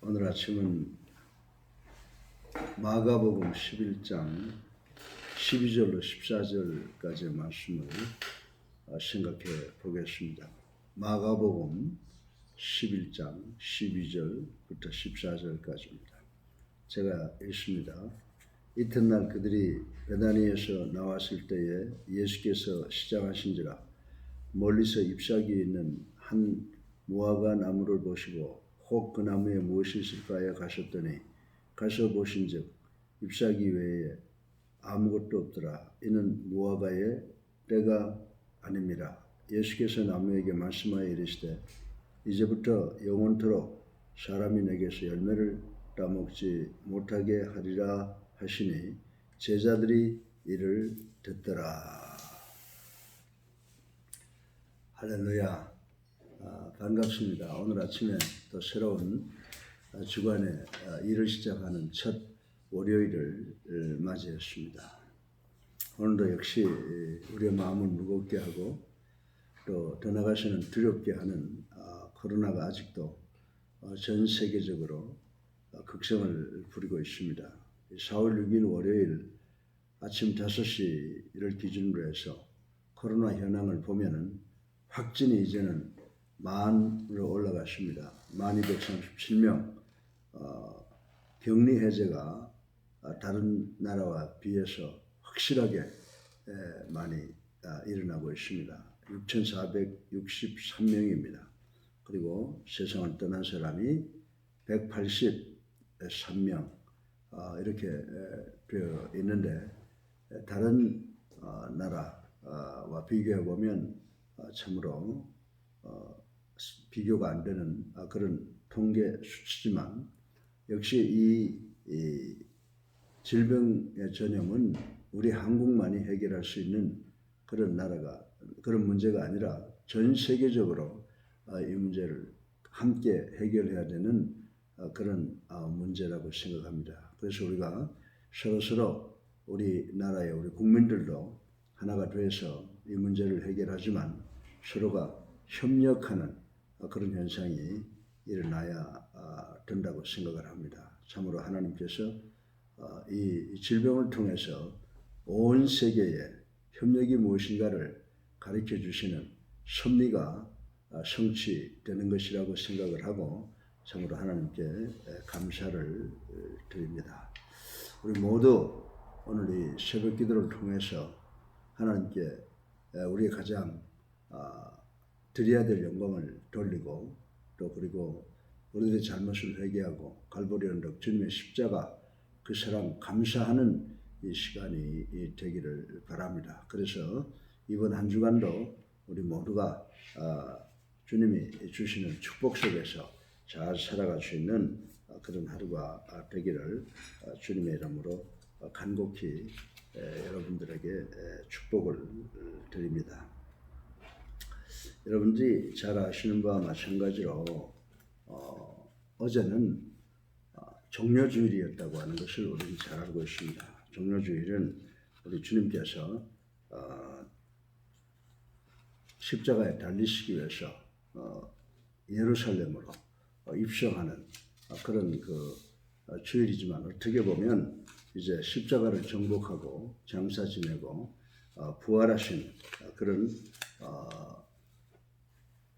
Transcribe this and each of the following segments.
오늘 아침은 마가복음 11장 12절로 14절까지의 말씀을 생각해 보겠습니다. 마가복음 11장 12절부터 14절까지입니다. 제가 읽습니다. 이튿날 그들이 베다니에서 나왔을 때에 예수께서 시장하신지라 멀리서 잎사귀에 있는 한 무화과 나무를 보시고 혹 그 나무에 무엇이 있을까 하여 가셨더니 가서 보신즉 잎사귀 외에 아무것도 없더라. 이는 무화과의 때가 아닙니다. 예수께서 나무에게 말씀하여 이르시되 이제부터 영원토록 사람이 내게서 열매를 따먹지 못하게 하리라 하시니 제자들이 이를 듣더라. 할렐루야. 반갑습니다. 오늘 아침에 또 새로운 주간의 일을 시작하는 첫 월요일을 맞이했습니다. 오늘도 역시 우리의 마음을 무겁게 하고 또 더 나아가서는 두렵게 하는 코로나가 아직도 전 세계적으로 극성을 부리고 있습니다. 4월 6일 월요일 아침 5시를 기준으로 해서 코로나 현황을 보면은 확진이 이제는 만으로 올라갔습니다. 1237명. 격리 해제가 다른 나라와 비해서 확실하게 많이 일어나고 있습니다. 6,463명입니다. 그리고 세상을 떠난 사람이 183명 이렇게 되어 있는데 다른 나라와 비교해 보면 참으로 비교가 안 되는 그런 통계 수치지만 역시 이 질병의 전염은 우리 한국만이 해결할 수 있는 그런 문제가 아니라 전 세계적으로 이 문제를 함께 해결해야 되는 그런 문제라고 생각합니다. 그래서 우리가 서로 우리나라의 우리 국민들도 하나가 돼서 이 문제를 해결하지만 서로가 협력하는 그런 현상이 일어나야 된다고 생각을 합니다. 참으로 하나님께서 이 질병을 통해서 온 세계에 협력이 무엇인가를 가르쳐 주시는 섭리가 성취되는 것이라고 생각을 하고 참으로 하나님께 감사를 드립니다. 우리 모두 오늘 이 새벽 기도를 통해서 하나님께 우리의 가장 드려야 될 영광을 돌리고 또 그리고 우리들의 잘못을 회개하고 갈보리 언덕 주님의 십자가 그 사랑 감사하는 이 시간이 되기를 바랍니다. 그래서 이번 한 주간도 우리 모두가 주님이 주시는 축복 속에서 잘 살아갈 수 있는 그런 하루가 되기를 주님의 이름으로 간곡히 여러분들에게 축복을 드립니다. 여러분들이 잘 아시는 바와 마찬가지로 어제는 종려주일이었다고 하는 것을 우리는 잘 알고 있습니다. 종려주일은 우리 주님께서 십자가에 달리시기 위해서 예루살렘으로 입성하는 그런 주일이지만 어떻게 보면 이제 십자가를 정복하고 장사 지내고 부활하신 그런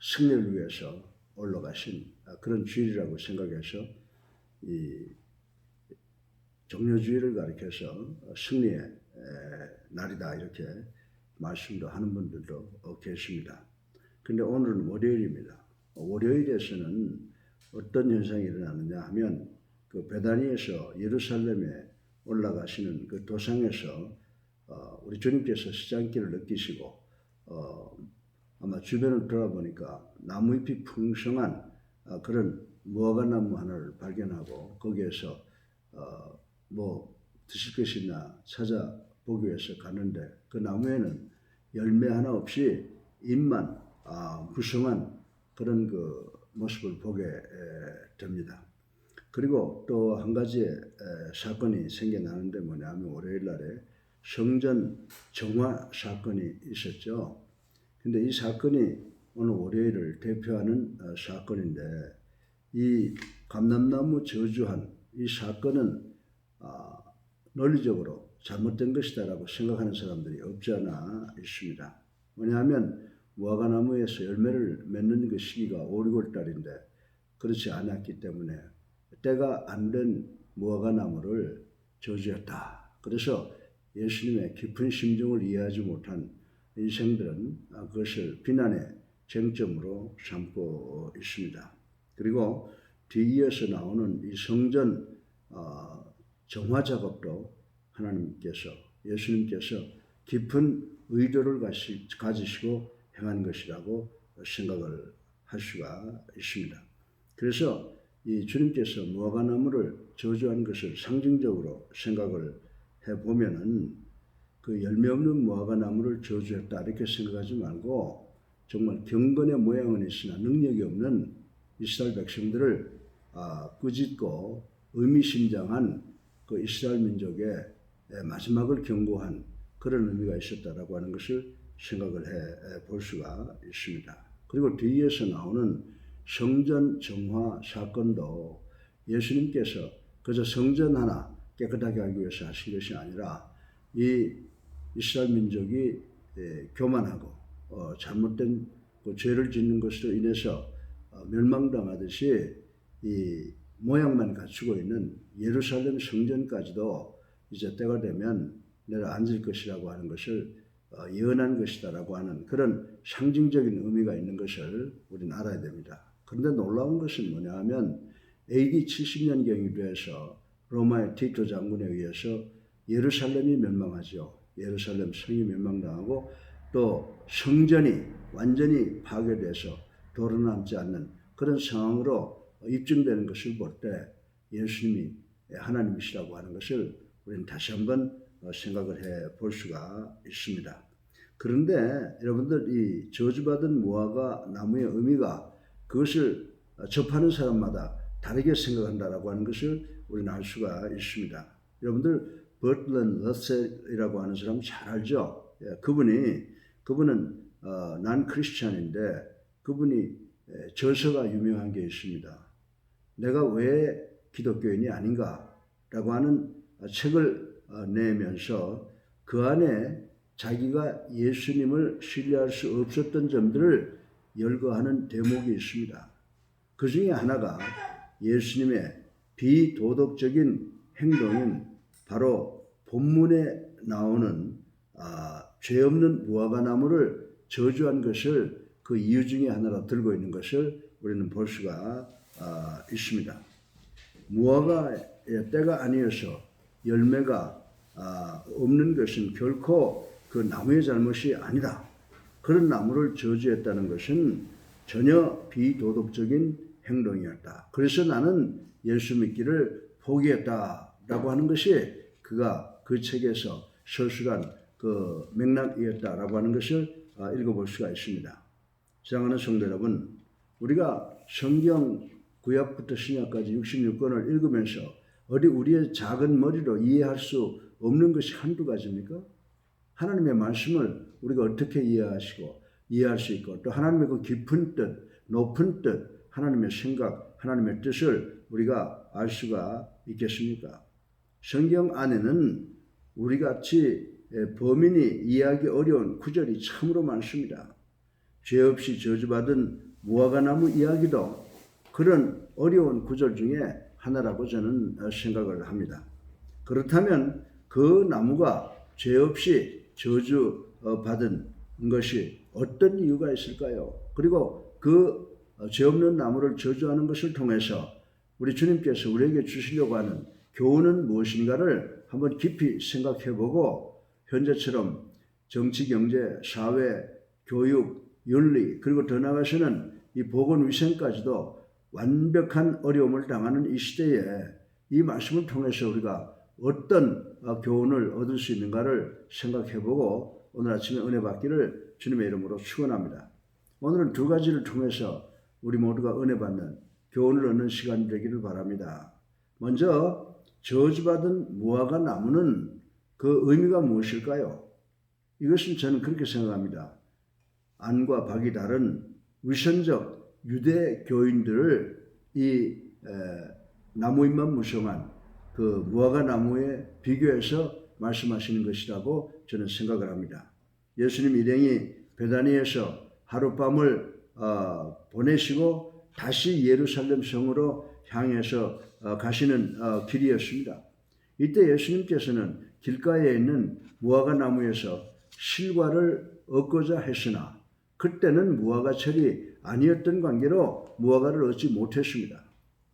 승리를 위해서 올라가신 그런 주일이라고 생각해서 이 종려주일을 가리켜서 승리의 날이다 이렇게 말씀도 하는 분들도 계십니다. 근데 오늘은 월요일입니다. 월요일에서는 어떤 현상이 일어나느냐 하면 그 베다니에서 예루살렘에 올라가시는 그 도상에서 우리 주님께서 시장길을 느끼시고 아마 주변을 돌아보니까 나무잎이 풍성한 그런 무화과 나무 하나를 발견하고 거기에서 뭐 드실 것이 있나 찾아보기 위해서 갔는데 그 나무에는 열매 하나 없이 잎만 무성한 그런 그 모습을 보게 됩니다. 그리고 또 한 가지의 사건이 생겨나는데 뭐냐면 월요일 날에 성전 정화 사건이 있었죠. 근데 이 사건이 오늘 월요일을 대표하는 사건인데 이 감람나무 저주한 이 사건은 논리적으로 잘못된 것이다라고 생각하는 사람들이 없지 않아 있습니다. 왜냐하면 무화과나무에서 열매를 맺는 그 시기가 5, 6월 달인데 그렇지 않았기 때문에 때가 안 된 무화과나무를 저주했다. 그래서 예수님의 깊은 심정을 이해하지 못한 인생들은 그것을 비난의 쟁점으로 삼고 있습니다. 그리고 뒤이어서 나오는 이 성전 정화 작업도 하나님께서 예수님께서 깊은 의도를 가지시고 행한 것이라고 생각을 할 수가 있습니다. 그래서 이 주님께서 무화과나무를 저주한 것을 상징적으로 생각을 해보면은 그 열매 없는 무화과나무를 저주했다 이렇게 생각하지 말고 정말 경건의 모양은 있으나 능력이 없는 이스라엘 백성들을 꾸짖고 의미심장한 그 이스라엘 민족의 마지막을 경고한 그런 의미가 있었다라고 하는 것을 생각을 해 볼 수가 있습니다. 그리고 뒤에서 나오는 성전 정화 사건도 예수님께서 그저 성전 하나 깨끗하게 하기 위해서 하신 것이 아니라 이 이스라엘 민족이 교만하고 잘못된 그 죄를 짓는 것으로 인해서 멸망당하듯이 이 모양만 갖추고 있는 예루살렘 성전까지도 이제 때가 되면 내려앉을 것이라고 하는 것을 예언한 것이다라고 하는 그런 상징적인 의미가 있는 것을 우리는 알아야 됩니다. 그런데 놀라운 것은 뭐냐 하면 AD 70년경이 돼서 로마의 티토 장군에 의해서 예루살렘이 멸망하죠. 예루살렘 성이 멸망당하고 또 성전이 완전히 파괴돼서 도로남지 않는 그런 상황으로 입증되는 것을 볼 때 예수님이 하나님이시라고 하는 것을 우리는 다시 한번 생각을 해 볼 수가 있습니다. 그런데 여러분들 이 저주받은 무화과 나무의 의미가 그것을 접하는 사람마다 다르게 생각한다라고 하는 것을 우리는 알 수가 있습니다. 여러분들 버틀런 러셀이라고 하는 사람 잘 알죠? 그분은 난 크리스찬인데 그분이 저서가 유명한 게 있습니다. 내가 왜 기독교인이 아닌가라고 하는 책을 내면서 그 안에 자기가 예수님을 신뢰할 수 없었던 점들을 열거하는 대목이 있습니다. 그 중에 하나가 예수님의 비도덕적인 행동인 바로 본문에 나오는 죄 없는 무화과나무를 저주한 것을 그 이유 중에 하나로 들고 있는 것을 우리는 볼 수가 있습니다. 무화과의 때가 아니어서 열매가 없는 것은 결코 그 나무의 잘못이 아니다. 그런 나무를 저주했다는 것은 전혀 비도덕적인 행동이었다. 그래서 나는 예수 믿기를 포기했다라고 하는 것이 그가 그 책에서 서술한 그 맥락이었다라고 하는 것을 읽어볼 수가 있습니다. 사랑하는 성도 여러분, 우리가 성경 구약부터 신약까지 66권을 읽으면서 어디 우리의 작은 머리로 이해할 수 없는 것이 한두 가지입니까? 하나님의 말씀을 우리가 어떻게 이해할 수 있고 또 하나님의 그 깊은 뜻, 높은 뜻, 하나님의 생각, 하나님의 뜻을 우리가 알 수가 있겠습니까? 성경 안에는 우리같이 범인이 이해하기 어려운 구절이 참으로 많습니다. 죄 없이 저주받은 무화과나무 이야기도 그런 어려운 구절 중에 하나라고 저는 생각을 합니다. 그렇다면 그 나무가 죄 없이 저주받은 것이 어떤 이유가 있을까요? 그리고 그 죄 없는 나무를 저주하는 것을 통해서 우리 주님께서 우리에게 주시려고 하는 교훈은 무엇인가를 한번 깊이 생각해보고 현재처럼 정치, 경제, 사회, 교육, 윤리 그리고 더 나아가서는 이 보건위생까지도 완벽한 어려움을 당하는 이 시대에 이 말씀을 통해서 우리가 어떤 교훈을 얻을 수 있는가를 생각해보고 오늘 아침에 은혜 받기를 주님의 이름으로 축원합니다. 오늘은 두 가지를 통해서 우리 모두가 은혜 받는 교훈을 얻는 시간이 되기를 바랍니다. 먼저 저주받은 무화과 나무는 그 의미가 무엇일까요? 이것은 저는 그렇게 생각합니다. 안과 박이 다른 위선적 유대 교인들을 이 나무잎만 무성한 그 무화과 나무에 비교해서 말씀하시는 것이라고 저는 생각을 합니다. 예수님 일행이 베다니에서 하룻밤을 보내시고 다시 예루살렘 성으로 향해서 가시는 길이었습니다. 이때 예수님께서는 길가에 있는 무화과 나무에서 실과를 얻고자 했으나 그때는 무화과철이 아니었던 관계로 무화과를 얻지 못했습니다.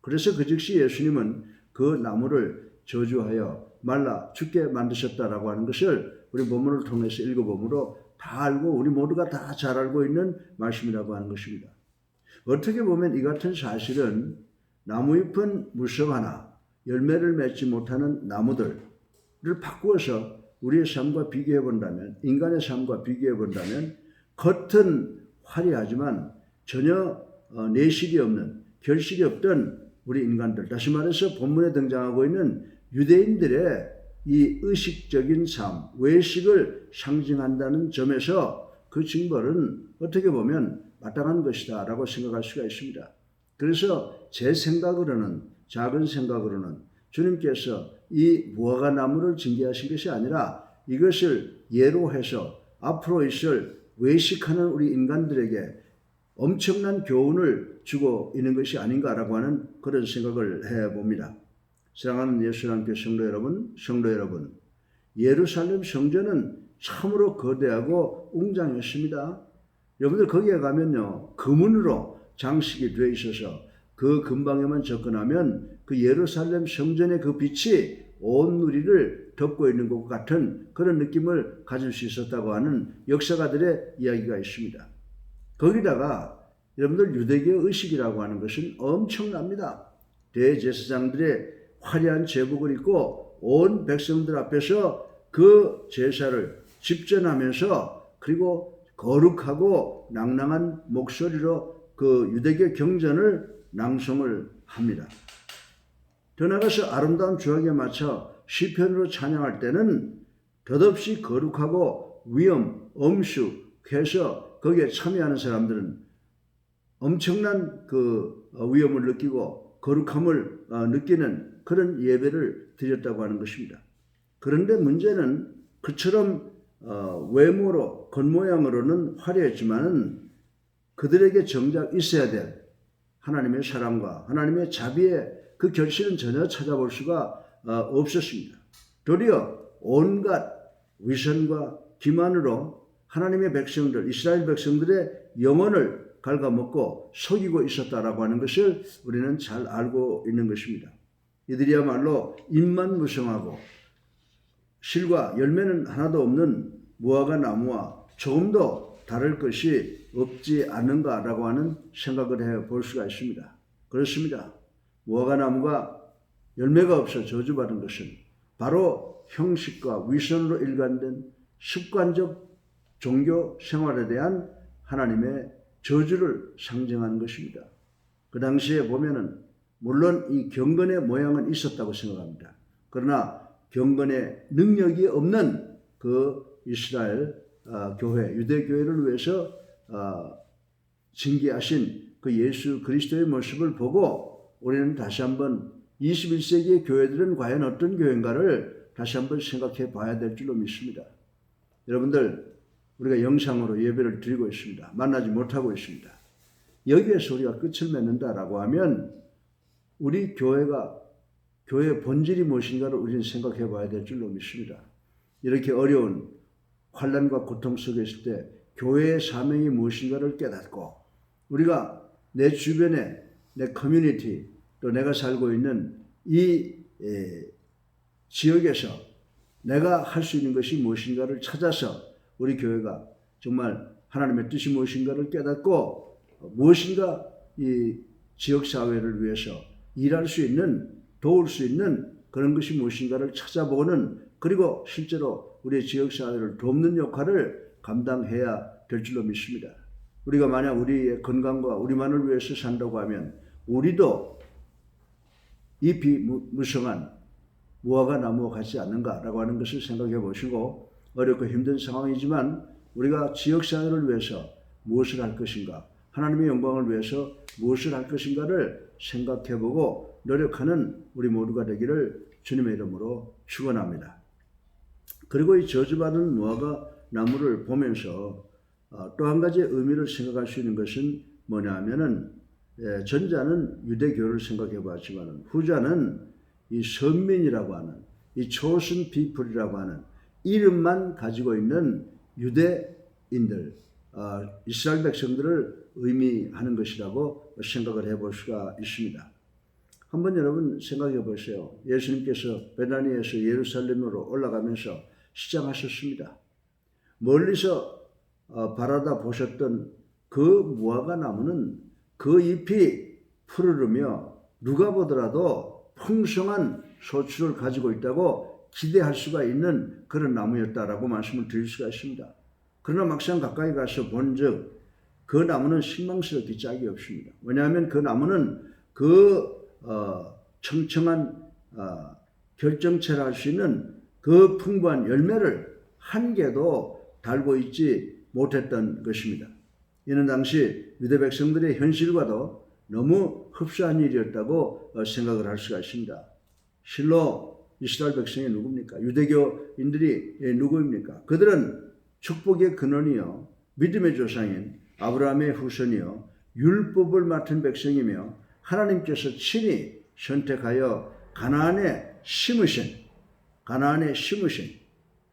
그래서 그 즉시 예수님은 그 나무를 저주하여 말라 죽게 만드셨다라고 하는 것을 우리 본문을 통해서 읽어보므로 다 알고 우리 모두가 다 잘 알고 있는 말씀이라고 하는 것입니다. 어떻게 보면 이 같은 사실은 나무잎은 무성하나 열매를 맺지 못하는 나무들을 바꾸어서 우리의 삶과 비교해 본다면, 인간의 삶과 비교해 본다면 겉은 화려하지만 전혀 내실이 없는, 결실이 없던 우리 인간들, 다시 말해서 본문에 등장하고 있는 유대인들의 이 의식적인 삶, 외식을 상징한다는 점에서 그 징벌은 어떻게 보면 마땅한 것이다 라고 생각할 수가 있습니다. 그래서 제 생각으로는, 작은 생각으로는 주님께서 이 무화과 나무를 징계하신 것이 아니라 이것을 예로 해서 앞으로 있을 외식하는 우리 인간들에게 엄청난 교훈을 주고 있는 것이 아닌가라고 하는 그런 생각을 해봅니다. 사랑하는 예수님께 성도 여러분, 예루살렘 성전은 참으로 거대하고 웅장했습니다. 여러분들 거기에 가면요, 금은으로 장식이 되어 있어서 그 근방에만 접근하면 그 예루살렘 성전의 그 빛이 온 누리를 덮고 있는 것 같은 그런 느낌을 가질 수 있었다고 하는 역사가들의 이야기가 있습니다. 거기다가 여러분들 유대교의 의식이라고 하는 것은 엄청납니다. 대제사장들의 화려한 제복을 입고 온 백성들 앞에서 그 제사를 집전하면서 그리고 거룩하고 낭낭한 목소리로 그 유대교 경전을 낭송을 합니다. 더 나아가서 아름다운 주악에 맞춰 시편으로 찬양할 때는 덧없이 거룩하고 위엄, 엄숙해서 거기에 참여하는 사람들은 엄청난 그 위엄을 느끼고 거룩함을 느끼는 그런 예배를 드렸다고 하는 것입니다. 그런데 문제는 그처럼 외모로, 겉모양으로는 화려했지만은 그들에게 정작 있어야 될 하나님의 사랑과 하나님의 자비의 그 결실은 전혀 찾아볼 수가 없었습니다. 도리어 온갖 위선과 기만으로 하나님의 백성들, 이스라엘 백성들의 영혼을 갉아먹고 속이고 있었다라고 하는 것을 우리는 잘 알고 있는 것입니다. 이들이야말로 잎만 무성하고 실과 열매는 하나도 없는 무화과 나무와 조금도 다를 것이 없지 않는가라고 하는 생각을 해볼 수가 있습니다. 그렇습니다. 무화과 나무가 열매가 없어 저주받은 것은 바로 형식과 위선으로 일관된 습관적 종교 생활에 대한 하나님의 저주를 상징하는 것입니다. 그 당시에 보면은 물론 이 경건의 모양은 있었다고 생각합니다. 그러나 경건의 능력이 없는 그 이스라엘 교회, 유대교회를 위해서 징계하신 그 예수 그리스도의 모습을 보고 우리는 다시 한번 21세기의 교회들은 과연 어떤 교회인가를 다시 한번 생각해 봐야 될 줄로 믿습니다. 여러분들, 우리가 영상으로 예배를 드리고 있습니다. 만나지 못하고 있습니다. 여기에서 우리가 끝을 맺는다라고 하면 우리 교회의 본질이 무엇인가를 우리는 생각해 봐야 될 줄로 믿습니다. 이렇게 어려운 환난과 고통 속에 있을 때 교회의 사명이 무엇인가를 깨닫고 우리가 내 주변에 내 커뮤니티 또 내가 살고 있는 이 지역에서 내가 할 수 있는 것이 무엇인가를 찾아서 우리 교회가 정말 하나님의 뜻이 무엇인가를 깨닫고 무엇인가 이 지역사회를 위해서 일할 수 있는, 도울 수 있는 그런 것이 무엇인가를 찾아보는, 그리고 실제로 우리의 지역사회를 돕는 역할을 감당해야 될 줄로 믿습니다. 우리가 만약 우리의 건강과 우리만을 위해서 산다고 하면 우리도 잎이 무성한 무화과 나무와 같지 않는가라고 하는 것을 생각해 보시고, 어렵고 힘든 상황이지만 우리가 지역사회를 위해서 무엇을 할 것인가, 하나님의 영광을 위해서 무엇을 할 것인가를 생각해보고 노력하는 우리 모두가 되기를 주님의 이름으로 축원합니다. 그리고 이 저주받은 무화과 나무를 보면서 또 한 가지 의미를 생각할 수 있는 것은 뭐냐 하면은 전자는 유대교를 생각해 봤지만 후자는 이 선민이라고 하는 이 chosen people이라고 하는 이름만 가지고 있는 유대인들, 이스라엘 백성들을 의미하는 것이라고 생각을 해볼 수가 있습니다. 한번 여러분 생각해 보세요. 예수님께서 베다니에서 예루살렘으로 올라가면서 시장하셨습니다. 멀리서 바라다 보셨던 그 무화과 나무는 그 잎이 푸르르며 누가 보더라도 풍성한 소출을 가지고 있다고 기대할 수가 있는 그런 나무였다라고 말씀을 드릴 수가 있습니다. 그러나 막상 가까이 가서 본즉 그 나무는 실망스럽게 짝이 없습니다. 왜냐하면 그 나무는 청청한 결정체를 할 수 있는 그 풍부한 열매를 한 개도 달고 있지 못했던 것입니다. 이는 당시 유대 백성들의 현실과도 너무 흡사한 일이었다고 생각을 할 수가 있습니다. 실로 이스라엘 백성이 누굽니까? 유대교인들이 누구입니까? 그들은 축복의 근원이요 믿음의 조상인 아브라함의 후손이요 율법을 맡은 백성이며 하나님께서 친히 선택하여 가나안에 심으신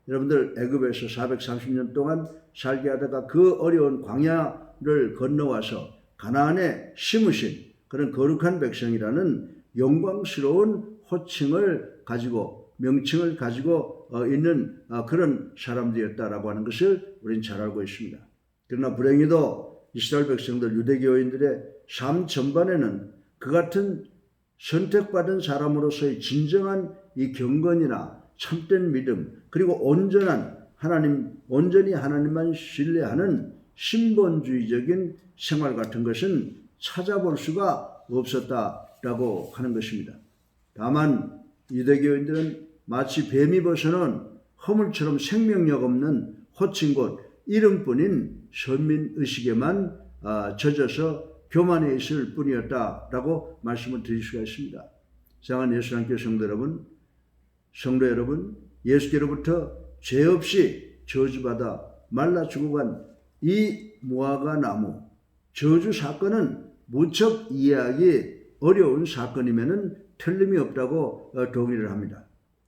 여러분들 애굽에서 430년 동안 살게 하다가 그 어려운 광야를 건너와서 가나안에 심으신 그런 거룩한 백성이라는 영광스러운 호칭을 가지고 명칭을 가지고 있는 그런 사람들이었다라고 하는 것을 우리는 잘 알고 있습니다. 그러나 불행히도 이스라엘 백성들 유대교인들의 삶 전반에는 그 같은 선택받은 사람으로서의 진정한 이 경건이나 참된 믿음 그리고 온전히 하나님만 신뢰하는 신본주의적인 생활 같은 것은 찾아볼 수가 없었다라고 하는 것입니다. 다만 유대교인들은 마치 뱀이 벗어난 허물처럼 생명력 없는 호칭 곧 이름뿐인 선민의식에만 젖어서 교만해 있을 뿐이었다라고 말씀을 드릴 수가 있습니다. 사랑하는 예수님께 성도 여러분, 예수께로부터 죄 없이 저주받아 말라 죽어간 이 무화과 나무 저주 사건은 무척 이해하기 어려운 사건임에는 틀림이 없다고 동의를 합니다.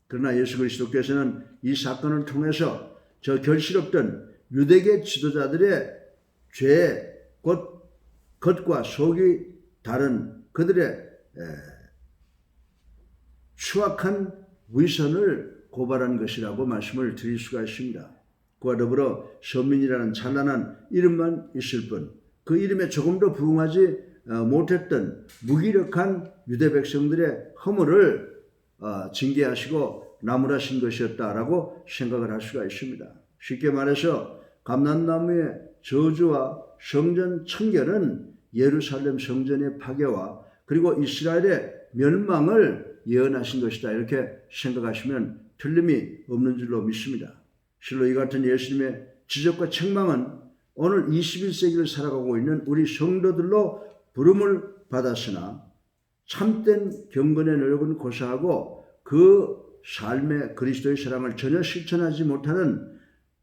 그러나 예수 그리스도께서는 이 사건을 통해서 저 결실없던 유대계 지도자들의 죄, 곧 겉과 속이 다른 그들의 추악한 위선을 고발한 것이라고 말씀을 드릴 수가 있습니다. 그와 더불어 선민이라는 찬란한 이름만 있을 뿐 그 이름에 조금도 부응하지 못했던 무기력한 유대 백성들의 허물을 징계하시고 나무라신 것이었다라고 생각을 할 수가 있습니다. 쉽게 말해서 감람나무의 저주와 성전 청결은 예루살렘 성전의 파괴와 그리고 이스라엘의 멸망을 예언하신 것이다. 이렇게 생각하시면 틀림이 없는 줄로 믿습니다. 실로 이 같은 예수님의 지적과 책망은 오늘 21세기를 살아가고 있는 우리 성도들로 부름을 받았으나 참된 경건의 노력은 고사하고 그 삶의 그리스도의 사랑을 전혀 실천하지 못하는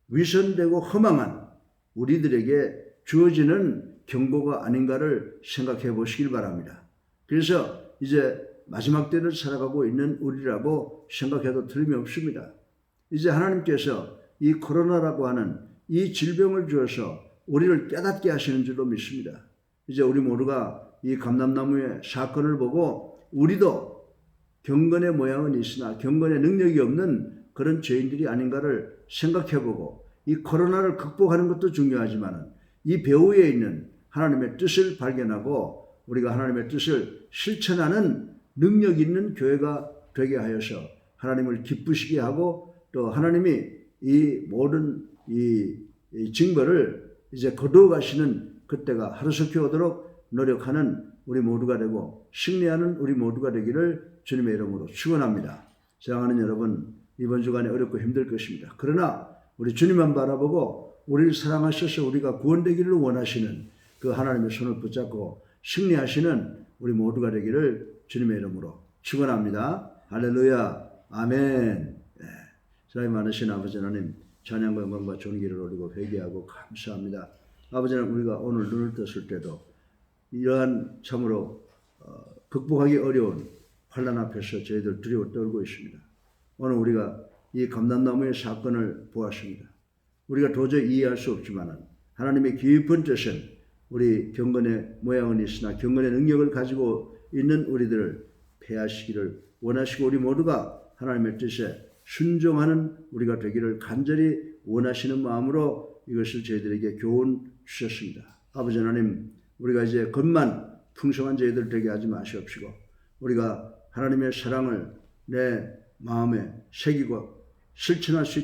위선되고 허망한 우리들에게 주어지는 경고가 아닌가를 생각해 보시길 바랍니다. 그래서 이제 마지막 때를 살아가고 있는 우리라고 생각해도 틀림이 없습니다. 이제 하나님께서 이 코로나라고 하는 이 질병을 주어서 우리를 깨닫게 하시는 줄로 믿습니다. 이제 우리 모두가 이 감람나무의 사건을 보고 우리도 경건의 모양은 있으나 경건의 능력이 없는 그런 죄인들이 아닌가를 생각해보고 이 코로나를 극복하는 것도 중요하지만 이 배후에 있는 하나님의 뜻을 발견하고 우리가 하나님의 뜻을 실천하는 능력 있는 교회가 되게 하여서 하나님을 기쁘시게 하고 또 하나님이 이 모든 이 징벌을 이제 거두어 가시는 그때가 하루속히 오도록 노력하는 우리 모두가 되고 승리하는 우리 모두가 되기를 주님의 이름으로 축원합니다. 사랑하는 여러분, 이번 주간에 어렵고 힘들 것입니다. 그러나 우리 주님만 바라보고 우리를 사랑하셔서 우리가 구원되기를 원하시는 그 하나님의 손을 붙잡고 승리하시는 우리 모두가 되기를 주님의 이름으로 축원합니다. 할렐루야. 아멘. 예. 사랑이 많으신 아버지 하나님, 찬양과 영광과 존귀를 올리고 회개하고 감사합니다. 아버지 하나님, 우리가 오늘 눈을 떴을 때도 이러한 참으로 극복하기 어려운 환난 앞에서 저희들 두려워 떨고 있습니다. 오늘 우리가 이 감람나무의 사건을 보았습니다. 우리가 도저히 이해할 수 없지만 하나님의 깊은 뜻은 우리 경건의 모양은 있으나 경건의 능력을 가지고 있는 우리들을 폐하시기를 원하시고 우리 모두가 하나님의 뜻에 순종하는 우리가 되기를 간절히 원하시는 마음으로 이것을 저희들에게 교훈 주셨습니다. 아버지 하나님, 우리가 이제 겉만 풍성한 저희들 되게 하지 마시옵시고 우리가 하나님의 사랑을 내 마음에 새기고 실천할 수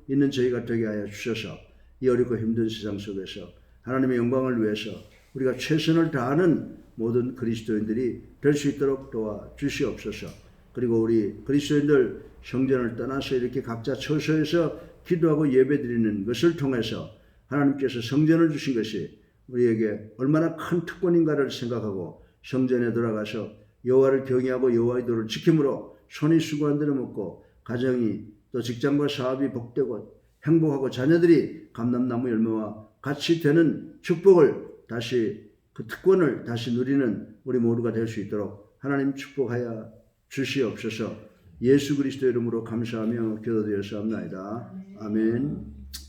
있는 저희가 되게 하여 주셔서 이 어렵고 힘든 세상 속에서 하나님의 영광을 위해서 우리가 최선을 다하는 모든 그리스도인들이 될 수 있도록 도와주시옵소서. 그리고 우리 그리스도인들 성전을 떠나서 이렇게 각자 처소에서 기도하고 예배드리는 것을 통해서 하나님께서 성전을 주신 것이 우리에게 얼마나 큰 특권인가를 생각하고 성전에 돌아가서 여호와를 경외하고 여호와의 도를 지킴으로 손이 수고한 대로 먹고 가정이 또 직장과 사업이 복되고 행복하고 자녀들이 감람나무 열매와 같이 되는 축복을 다시 그 특권을 다시 누리는 우리 모두가 될 수 있도록 하나님 축복하여 주시옵소서. 예수 그리스도 이름으로 감사하며 기도드렸사옵나이다. 아멘.